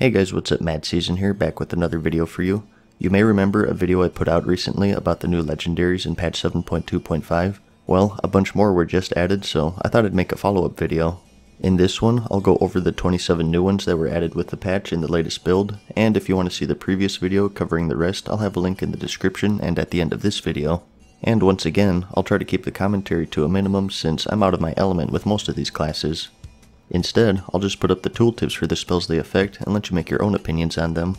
Hey guys, what's up? MadSeason here, back with another video for you. You may remember a video I put out recently about the new Legendaries in patch 7.2.5. Well, a bunch more were just added, so I thought I'd make a follow-up video. In this one, I'll go over the 27 new ones that were added with the patch in the latest build, and if you want to see the previous video covering the rest, I'll have a link in the description and at the end of this video. And once again, I'll try to keep the commentary to a minimum since I'm out of my element with most of these classes. Instead, I'll just put up the tooltips for the spells they affect and let you make your own opinions on them.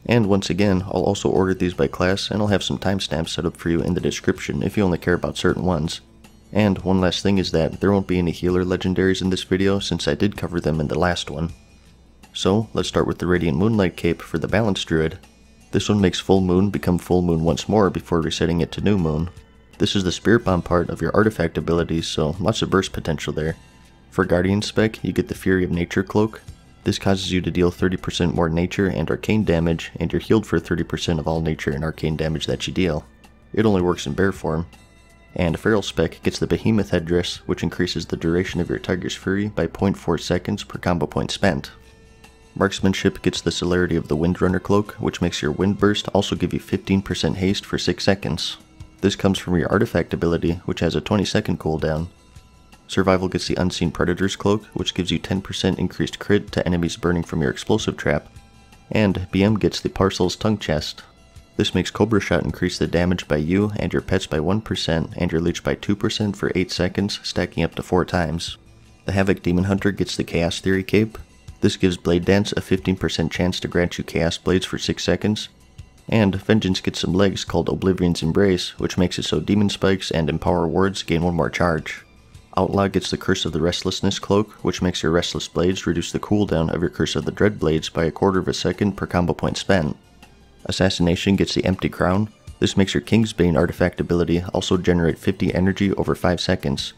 And once again, I'll also order these by class and I'll have some timestamps set up for you in the description if you only care about certain ones. And one last thing is that there won't be any healer legendaries in this video since I did cover them in the last one. So, let's start with the Radiant Moonlight Cape for the Balanced Druid. This one makes Full Moon become Full Moon once more before resetting it to New Moon. This is the Spirit Bomb part of your artifact abilities, so lots of burst potential there. For Guardian spec, you get the Fury of Nature Cloak. This causes you to deal 30% more nature and arcane damage, and you're healed for 30% of all nature and arcane damage that you deal. It only works in bear form. And Feral spec gets the Behemoth Headdress, which increases the duration of your Tiger's Fury by 0.4 seconds per combo point spent. Marksmanship gets the Celerity of the Windrunner Cloak, which makes your Wind Burst also give you 15% haste for 6 seconds. This comes from your artifact ability, which has a 20-second cooldown. Survival gets the Unseen Predator's Cloak, which gives you 10% increased crit to enemies burning from your explosive trap. And BM gets the Parcel's Tongue Chest. This makes Cobra Shot increase the damage by you and your pets by 1% and your leech by 2% for 8 seconds, stacking up to 4 times. The Havoc Demon Hunter gets the Chaos Theory Cape. This gives Blade Dance a 15% chance to grant you Chaos Blades for 6 seconds. And Vengeance gets some legs called Oblivion's Embrace, which makes it so Demon Spikes and Empower Wards gain 1 more charge. Outlaw gets the Curse of the Restlessness Cloak, which makes your Restless Blades reduce the cooldown of your Curse of the Dread Blades by 1/4 of a second per combo point spent. Assassination gets the Empty Crown. This makes your Kingsbane artifact ability also generate 50 energy over 5 seconds.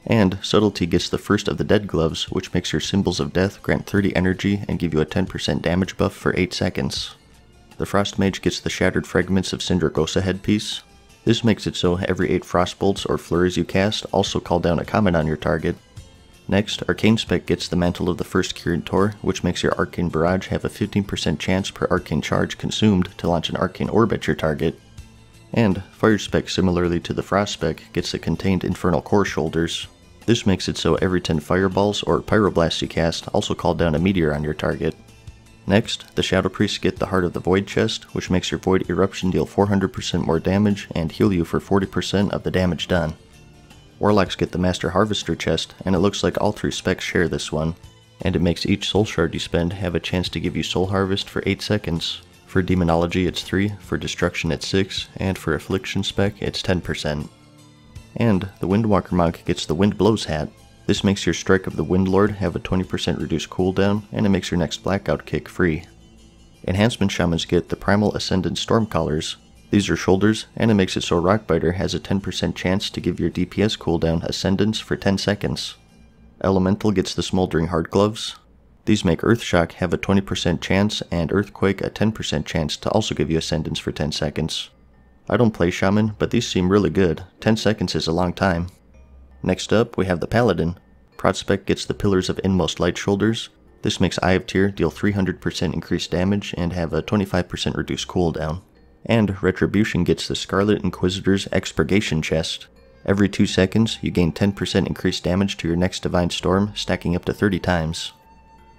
And Subtlety gets the First of the Dead Gloves, which makes your Symbols of Death grant 30 energy and give you a 10% damage buff for 8 seconds. The Frost Mage gets the Shattered Fragments of Sindragosa headpiece. This makes it so every 8 Frostbolts or Flurries you cast also call down a comment on your target. Next, Arcane Spec gets the Mantle of the First Curator, which makes your Arcane Barrage have a 15% chance per Arcane Charge consumed to launch an Arcane Orb at your target. And Fire Spec, similarly to the Frost Spec, gets the Contained Infernal Core Shoulders. This makes it so every 10 Fireballs or Pyroblasts you cast also call down a meteor on your target. Next, the Shadow Priests get the Heart of the Void chest, which makes your Void Eruption deal 400% more damage and heal you for 40% of the damage done. Warlocks get the Master Harvester chest, and it looks like all 3 specs share this one, and it makes each Soul Shard you spend have a chance to give you Soul Harvest for 8 seconds. For Demonology it's 3, for Destruction it's 6, and for Affliction spec it's 10%. And the Windwalker Monk gets the Wind Blows hat. This makes your Strike of the Windlord have a 20% reduced cooldown, and it makes your next Blackout kick free. Enhancement Shamans get the Primal Ascendant Stormcallers. These are shoulders, and it makes it so Rockbiter has a 10% chance to give your DPS cooldown Ascendance for 10 seconds. Elemental gets the Smoldering Heart Gloves. These make Earthshock have a 20% chance, and Earthquake a 10% chance to also give you Ascendance for 10 seconds. I don't play Shaman, but these seem really good. 10 seconds is a long time. Next up, we have the Paladin. Prot Spec gets the Pillars of Inmost Light Shoulders. This makes Eye of Tyr deal 300% increased damage and have a 25% reduced cooldown. And Retribution gets the Scarlet Inquisitor's Expurgation chest. Every 2 seconds, you gain 10% increased damage to your next Divine Storm, stacking up to 30 times.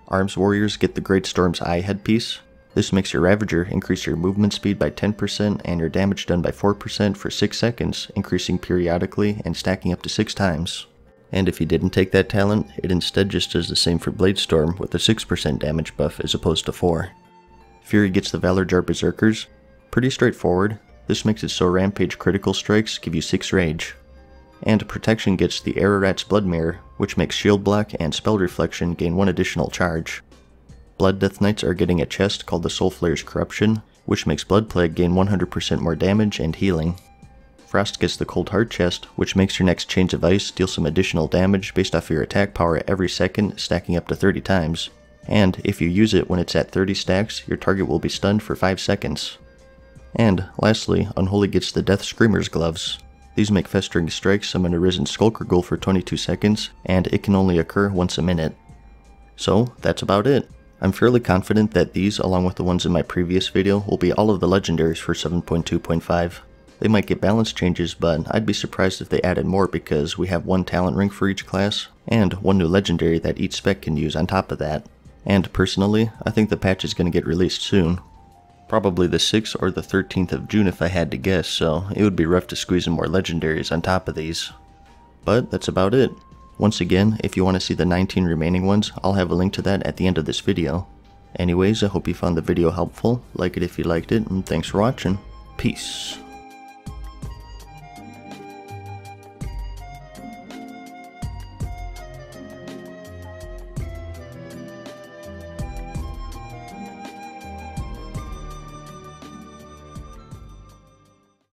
Arms Warriors get the Great Storm's Eye headpiece. This makes your Ravager increase your movement speed by 10% and your damage done by 4% for 6 seconds, increasing periodically and stacking up to 6 times. And if you didn't take that talent, it instead just does the same for Bladestorm with a 6% damage buff as opposed to 4. Fury gets the Valorjar Berserkers. Pretty straightforward. This makes it so Rampage critical strikes give you 6 rage. And Protection gets the Ararat's Blood Mirror, which makes Shield Block and Spell Reflection gain 1 additional charge. Blood Death Knights are getting a chest called the Soulflayer's Corruption, which makes Blood Plague gain 100% more damage and healing. Frost gets the Cold Heart chest, which makes your next Chains of Ice deal some additional damage based off of your attack power every second, stacking up to 30 times. And if you use it when it's at 30 stacks, your target will be stunned for 5 seconds. And lastly, Unholy gets the Death Screamer's Gloves. These make Festering Strike summon a Risen Skulker Ghoul for 22 seconds, and it can only occur once a minute. So, that's about it. I'm fairly confident that these, along with the ones in my previous video, will be all of the legendaries for 7.2.5. They might get balance changes, but I'd be surprised if they added more because we have one talent ring for each class, and one new legendary that each spec can use on top of that. And personally, I think the patch is going to get released soon. Probably the 6th or the 13th of June if I had to guess, so it would be rough to squeeze in more legendaries on top of these. But that's about it. Once again, if you want to see the 19 remaining ones, I'll have a link to that at the end of this video. Anyways, I hope you found the video helpful, like it if you liked it, and thanks for watching. Peace.